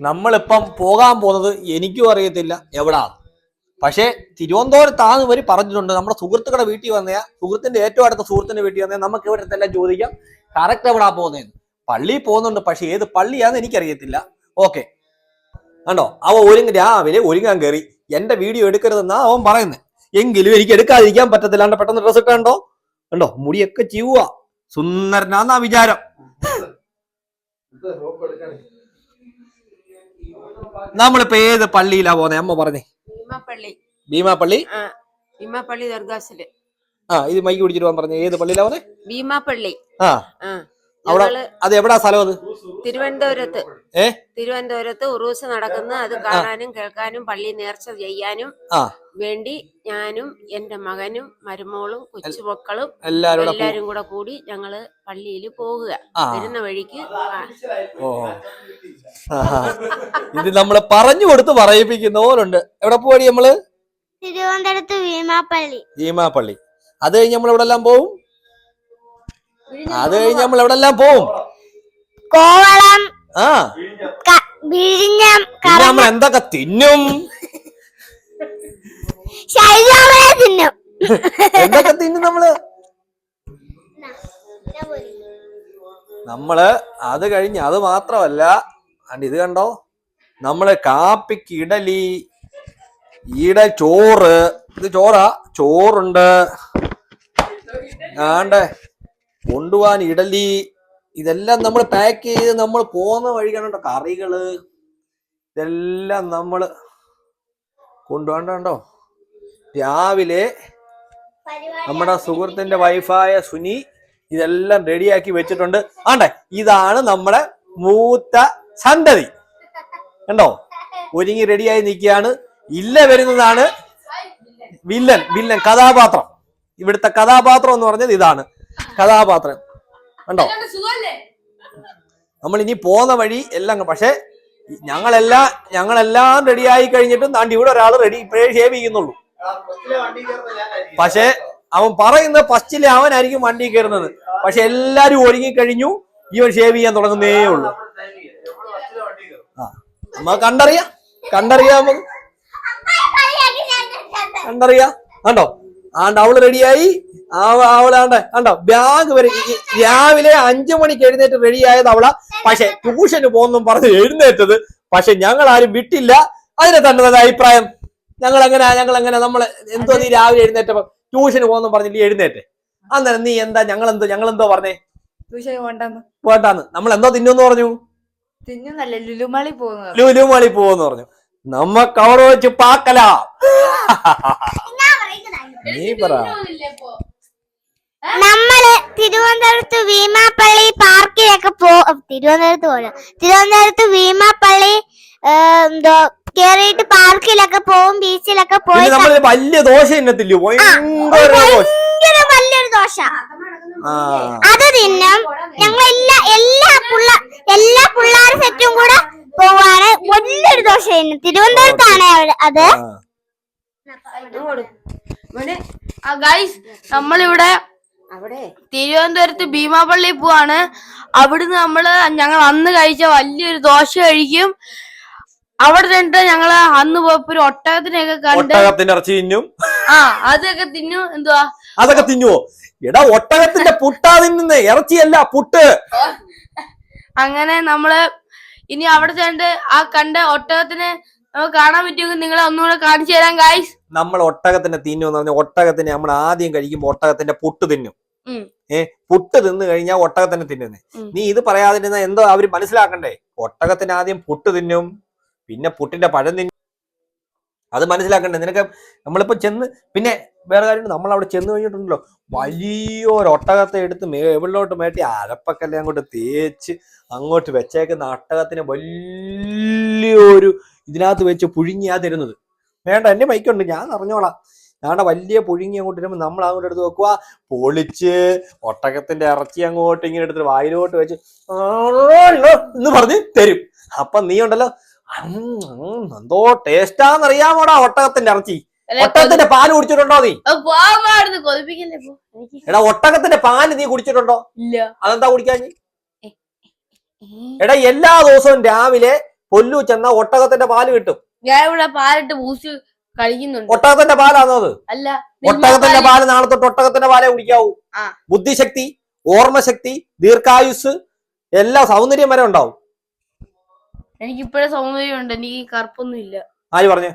നമ്മളിപ്പം പോകാൻ പോകുന്നത് എനിക്കും അറിയത്തില്ല എവിടാണ്. പക്ഷേ തിരുവനന്തപുരത്താണ് ഇവർ പറഞ്ഞിട്ടുണ്ട്. നമ്മുടെ സുഹൃത്തുക്കളുടെ വീട്ടിൽ വന്നയാ, സുഹൃത്തിന്റെ ഏറ്റവും അടുത്ത സുഹൃത്തിന്റെ വീട്ടിൽ വന്നയാ. നമുക്ക് ഇവിടെ എല്ലാം ചോദിക്കാം കറക്റ്റ് എവിടാ പോകുന്നതെന്ന്. പള്ളിയിൽ പോകുന്നുണ്ട്, പക്ഷെ ഏത് പള്ളിയാന്ന് എനിക്കറിയത്തില്ല. ഓക്കെ, കണ്ടോ അവൻ രാവിലെ ഒരുങ്ങാൻ കയറി. എന്റെ വീഡിയോ എടുക്കരുതെന്നാ അവൻ പറയുന്നത്. എങ്കിലും എനിക്ക് എടുക്കാതിരിക്കാൻ പറ്റത്തില്ല. പെട്ടെന്ന് ഡ്രസ് ഇട്ടോ കണ്ടോ, മുടിയൊക്കെ ചീവുക, സുന്ദരനാന്നാ വിചാരം. നമ്മളിപ്പോ ഏത് പള്ളിയിലാ പോകുന്നത് അമ്മ പറഞ്ഞേ? ഭീമാപ്പള്ളി. ഭീമാപ്പള്ളി ദർഗാസില്. ഇത് മൈക്ക് പിടിച്ചിട്ട് പോകാൻ പറഞ്ഞു. ഏത് പള്ളിയിലാ പോകുന്നത്? ഭീമാപ്പള്ളി. അവിടെ അത് എവിടാ സ്ഥലം? അത് തിരുവനന്തപുരത്ത് ഉറൂസ് നടക്കുന്ന, അത് കാണാനും കേൾക്കാനും പള്ളി നേർച്ച ചെയ്യാനും വേണ്ടി ഞാനും എന്റെ മകനും മരുമോളും കൊച്ചുമക്കളും എല്ലാരും കൂടെ കൂടി ഞങ്ങള് പള്ളിയിൽ പോകുക. വരുന്ന വഴിക്ക് ഇത് നമ്മള് പറഞ്ഞു കൊടുത്ത് പറയിപ്പിക്കുന്ന പോലുണ്ട്. എവിടെ പോയി നമ്മള്? തിരുവനന്തപുരത്ത് ഭീമാപ്പള്ളി. അത് കഴിഞ്ഞ് നമ്മൾ എവിടെല്ലാം പോവും? കോവളം, നമ്മൾ എന്തൊക്കെ തിന്നും? എന്തൊക്കെ തിന്നും നമ്മള് അത് കഴിഞ്ഞ് അത് മാത്രമല്ല, ഇത് കണ്ടോ, നമ്മള് കാപ്പിക്ക് ഇഡലി, ചോറ്. ഇത് ചോറുണ്ട്. കൊണ്ടുപോവാൻ ഇഡലി, ഇതെല്ലാം നമ്മൾ പാക്ക് ചെയ്ത് നമ്മൾ പോകുന്ന വഴി കണ്ടോ. കറികള് ഇതെല്ലാം നമ്മള് കൊണ്ടുപോകണ്ടോ. രാവിലെ നമ്മുടെ സുഹൃത്തിന്റെ വൈഫായ സുനി ഇതെല്ലാം റെഡിയാക്കി വെച്ചിട്ടുണ്ട്. ഇതാണ് നമ്മുടെ മൂത്ത സന്തതി. കണ്ടോ, ഒരുങ്ങി റെഡിയായി നിൽക്കുകയാണ്. വരുന്നതാണ് വില്ലൻ കഥാപാത്രം. ഇവിടുത്തെ കഥാപാത്രം എന്ന് പറഞ്ഞത് ഇതാണ് കഥാപാത്രം. കണ്ടോ, നമ്മൾ ഇനി പോകുന്ന വഴി എല്ലാം. പക്ഷെ ഞങ്ങളെല്ലാം റെഡിയായി കഴിഞ്ഞിട്ടും ഇവിടെ ഒരാൾ ഇപ്പോഴേ ഷേവ് ചെയ്യുന്നുള്ളൂ. പക്ഷെ അവൻ പറയുന്ന ഫസ്റ്റിലെ അവനായിരിക്കും വണ്ടി കയറുന്നത്. പക്ഷെ എല്ലാരും ഒരുങ്ങിക്കഴിഞ്ഞു, ഇവൻ ഷേവ് ചെയ്യാൻ തുടങ്ങുന്നേ ഉള്ളൂ. നമുക്ക് കണ്ടറിയാം കണ്ടോ. അവള് റെഡിയായി. കണ്ടോ, ബാഗ് വരെ രാവിലെ 5 മണിക്ക് എഴുന്നേറ്റ് റെഡിയായത് അവളാ. പക്ഷെ ട്യൂഷന് പോകുന്നു പറഞ്ഞ് എഴുന്നേറ്റത്. പക്ഷെ ഞങ്ങൾ ആരും വിട്ടില്ല. അതിനെ തന്നെ അഭിപ്രായം. ഞങ്ങളെങ്ങനെ നമ്മള് എന്തോ നീ രാവിലെ എഴുന്നേറ്റപ്പോ ട്യൂഷന് പോകുന്നു പറഞ്ഞില്ലേ എഴുന്നേറ്റ്? അന്നേരം നീ എന്താ ഞങ്ങളെന്തോ പറഞ്ഞേ? പോട്ടാന്ന്. നമ്മൾ എന്തോ തിന്നു പറഞ്ഞു? ലുലുമാളി പോകുന്നു പറഞ്ഞു. നമ്മക്ക് അവിടെ വെച്ച് പാക്കല. നീ പറ. നമ്മള് തിരുവനന്തപുരത്ത് ഭീമാപ്പള്ളി പാർക്കിലൊക്കെ തിരുവനന്തപുരത്ത് ഭീമാപ്പള്ളി കേറിയിട്ട് പാർക്കിലൊക്കെ പോവും, ബീച്ചിലൊക്കെ പോയി. വലിയ ദോശ തിന്നത്തില്ലോ, വലിയൊരു ദോശ. അത് തിന്നും. ഞങ്ങൾ എല്ലാ പിള്ളേർ സെറ്റും കൂടെ പോവാണ്. വലിയൊരു ദോശ തിന്നും. തിരുവനന്തപുരത്താണ് അത്. നമ്മളിവിടെ തിരുവനന്തപുരത്ത് ഭീമാപ്പള്ളി പോവാണ്. അവിടുന്ന് ഞങ്ങൾ അന്ന് കഴിച്ച വലിയൊരു ദോശ കഴിക്കും. അവിടെ നിന്നിട്ട് ഞങ്ങള് അന്ന് പോയപ്പോ ഒരു ഒട്ടകത്തിനൊക്കെ കണ്ട് ഇറച്ചി തിന്നും. അതൊക്കെ തിന്നു. എന്തുവാ അതൊക്കെ തിന്നുവോ? എടാ, ഒട്ടകത്തിന്റെ പുട്ടാ തിന്നുന്നേ, ഇറച്ചിയല്ല പുട്ട്. അങ്ങനെ നമ്മള് ഇനി അവിടെ ചെന്നിട്ട് ആ കണ്ട ഒട്ടകത്തിനെ നമുക്ക് കാണാൻ പറ്റുമെങ്കിൽ നിങ്ങളെ ഒന്നുകൂടെ കാണിച്ചു തരാം ഗായ്സ്. നമ്മൾ ഒട്ടകത്തിന്റെ തിന്നുമെന്ന് പറഞ്ഞാൽ ഒട്ടകത്തിനെ നമ്മൾ ആദ്യം കഴിക്കുമ്പോ ഒട്ടകത്തിന്റെ പുട്ട് തിന്നും. പുട്ട് തിന്നു കഴിഞ്ഞാൽ ഒട്ടകത്തിനെ തിന്നുന്നേ. നീ ഇത് പറയാതിരുന്ന എന്തോ അവര് മനസ്സിലാക്കണ്ടേ? ഒട്ടകത്തിന് ആദ്യം പുട്ട് തിന്നും, പിന്നെ പുട്ടിന്റെ പഴം തിന്നും. അത് മനസ്സിലാക്കണ്ടേ നിനക്ക്? നമ്മളിപ്പോ പിന്നെ വേറെ കാര്യം, നമ്മൾ അവിടെ ചെന്ന് കഴിഞ്ഞിട്ടുണ്ടല്ലോ, വലിയൊരു ഒട്ടകത്തെ എടുത്ത് എവിടോട്ട് മേട്ടി അരപ്പക്കല്ലേ അങ്ങോട്ട് തേച്ച് അങ്ങോട്ട് വെച്ചേക്കുന്ന ഒട്ടകത്തിന് വലിയൊരു ഇതിനകത്ത് വെച്ച് പുഴുങ്ങിയാ തരുന്നത്. വേണ്ട, എന്റെ മൈക്കുണ്ട്, ഞാൻ അറിഞ്ഞോളാം. ഞാടെ വലിയ പുഴുങ്ങി അങ്ങോട്ട് വരുമ്പോൾ നമ്മൾ അങ്ങോട്ട് എടുത്ത് വെക്കുക, പൊളിച്ച് ഒട്ടകത്തിന്റെ ഇറച്ചി അങ്ങോട്ട് ഇങ്ങനെ എടുത്തിട്ട് വായിലോട്ട് വെച്ച് എന്ന് പറഞ്ഞ് തരും. അപ്പൊ നീ ഉണ്ടല്ലോ, എന്തോ ടേസ്റ്റാന്നറിയാമോടാ ഒട്ടകത്തിന്റെ ഇറച്ചി. ഒട്ടകത്തിന്റെ പാല് കുടിച്ചിട്ടുണ്ടോ നീ? എടാ, ഒട്ടകത്തിന്റെ പാല് നീ കുടിച്ചിട്ടുണ്ടോ? അതെന്താ കുടിക്കാൻ? എടാ, എല്ലാ ദിവസവും രാവിലെ പൊല്ലു ചെന്നാ ഒട്ടകത്തിന്റെ പാല് കിട്ടും. ഞാൻ ഇവിടെ പാലിട്ട് ബൂസ്റ്റ് കഴിക്കുന്നുണ്ട്. ഒട്ടകത്തിന്റെ പാലാണോ അത്? അല്ല, ഒട്ടകത്തിന്റെ പാല് നാളെ തൊട്ട് ഒട്ടകത്തിന്റെ പാലേ കുടിക്കാവൂ. ബുദ്ധിശക്തി, ഓർമ്മശക്തി, ദീർഘായുസ്, എല്ലാ സൗന്ദര്യം വരെ ഉണ്ടാവും. എനിക്ക് ഇപ്പോഴും സൗന്ദര്യമുണ്ട്, എനിക്ക് കറുപ്പൊന്നും ഇല്ല. ആര് പറഞ്ഞേ?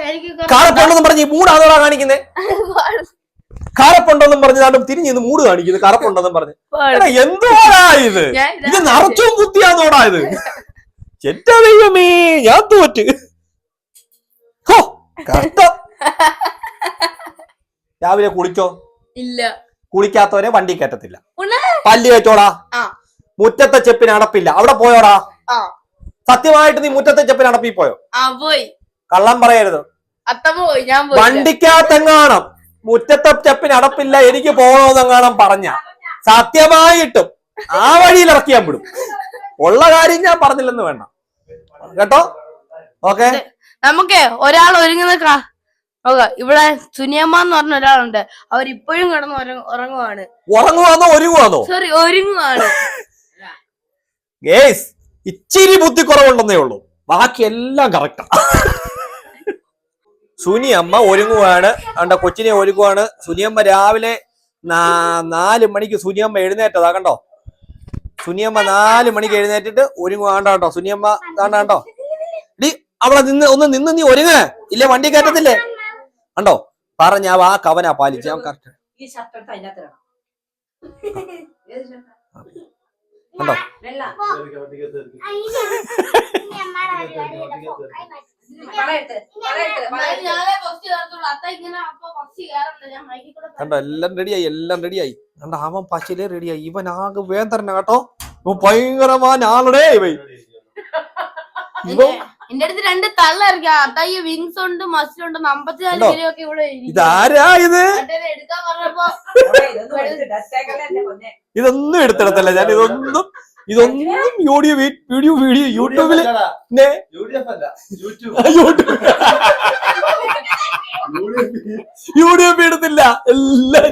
എനിക്ക് കറുപ്പുണ്ടെന്നും പറഞ്ഞ് മൂടാണോടാ കാണിക്കുന്നേ? കറുപ്പുണ്ടെന്നും പറഞ്ഞാലും തിരിഞ്ഞ് ഇന്ന് മൂട് കാണിക്കുന്നത് കറുപ്പുണ്ടെന്നും പറഞ്ഞ്. എന്തോടാ ഇത്? ഇത് നിറച്ചും ബുദ്ധിയാന്നോടാ ഇത്? എന്റെ ദൈവമേ, ഞാൻ തോറ്റ്. കഷ്ടം. രാവിലെ കുളിച്ചോ? ഇല്ല. കുളിക്കാത്തവരെ വണ്ടി കയറ്റത്തില്ല. പല്ല് വെച്ചോടാ. മുറ്റത്തെ ചെപ്പിന് അടപ്പില്ല, അവിടെ പോയോടാ. സത്യമായിട്ട് നീ മുറ്റത്തെ ചെപ്പിന് അടപ്പിൽ പോയോ? പോയി. കള്ളം പറയരുത്. വണ്ടിക്കകത്തെങ്ങാണം മുറ്റത്തെ ചെപ്പിന് അടപ്പില്ല, എനിക്ക് പോകണമെന്നെങ്ങാണം പറഞ്ഞ സത്യമായിട്ടും ആ വഴിയിൽ ഇറക്കിയാൻ വിടും. ഉള്ള കാര്യം ഞാൻ പറഞ്ഞില്ലെന്ന് വേണ്ട കേട്ടോ. ഓക്കെ, നമുക്ക് ഒരാൾ ഒരുങ്ങുന്ന ഇവിടെ സുനിയമ്മ എന്ന് പറഞ്ഞ ഒരാളുണ്ട്. അവരിപ്പോഴും കിടന്ന് ഉറങ്ങുവാണ്. ഉറങ്ങുവാന്നോ ഒരുങ്ങുവാന്നോ? സോറി, ഒരുങ്ങുവാണ്. ഗേസ്, ഇച്ചിരി ബുദ്ധി കുറവുണ്ടെന്നേ ഉള്ളൂ, ബാക്കി എല്ലാം കറക്റ്റാ. സുനിയമ്മ ഒരുങ്ങുവാണ്, അവന്റെ കൊച്ചിനെ ഒരുങ്ങുവാണ്. സുനിയമ്മ രാവിലെ 4 മണിക്ക് സുനിയമ്മ എഴുന്നേറ്റതാ കണ്ടോ. സുനിയമ്മ 4 മണിക്ക് എഴുന്നേറ്റിട്ട് ഒരുങ്ങുവാണ്ട കേട്ടോ. സുനിയമ്മ കണ്ടോ. ഡി അവിടെ നിന്ന് നീ ഒരുങ്ങ, ഇല്ലേ വണ്ടി കയറ്റത്തില്ലേ കണ്ടോ. പറഞ്ഞ ആ കവനാ പാലിച്ച് ഞാൻ കറക്റ്റ് കണ്ടോ. കണ്ടോ, എല്ലാം റെഡിയായി, എല്ലാം റെഡിയായി. കണ്ടോ, അവൻ പശയിലെ റെഡിയായി. ഇവൻ ആകെ വേന്തരന കേട്ടോ. ഇവൻ ഭയങ്കരമായ ആളുടെ എന്റെ അടുത്ത് 2 തള്ള ഇറക്കിയ അത്തായി വിങ്സ് ഉണ്ട്, മസിലുണ്ട്, 54 കിലോ ഒക്കെ ഇവിടെ. ഇതാരാ ഇത്? എടുക്കാൻ പറഞ്ഞപ്പോ ഇതൊന്നും എടുത്തിടത്തല്ല ഞാൻ. ഇതൊന്നും വീഡിയോ യൂട്യൂബില് യൂട്യൂബ് എടുത്തില്ല. എല്ലാം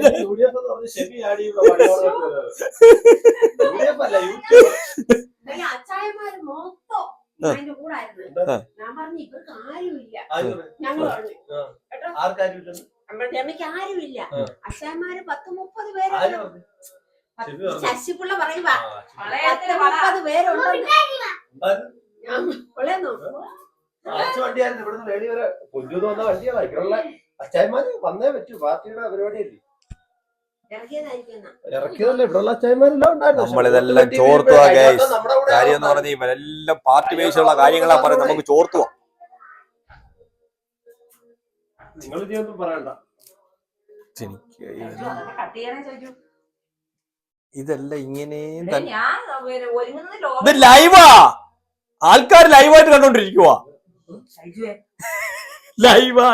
ഞാൻ പറഞ്ഞു ഇവർക്ക് ആരുമില്ല, ആരുമില്ല. അച്ഛന്മാര് 10-30 പേരുണ്ട്. ശശിപിള്ള പറയുക 10-30 പേരുണ്ട്. അച്ചായന്മാര് വന്നേ പറ്റൂ, പാർട്ടിയുടെ പരിപാടിയല്ലേ. നമ്മളിതെല്ലാം ചോർത്തുക ഗൈസ്. കാര്യം എന്ന് പറഞ്ഞാൽ ഇവരെല്ലാം പാർട്ടി ബേസുള്ള കാര്യങ്ങളാ പറയുന്നത്, നമുക്ക് ചോർത്തുക. ഇതെല്ലാം ഇങ്ങനെ ഇത് ലൈവാ, ആൾക്കാർ ലൈവായിട്ട് കണ്ടോണ്ടിരിക്കുവാ. ലൈവ്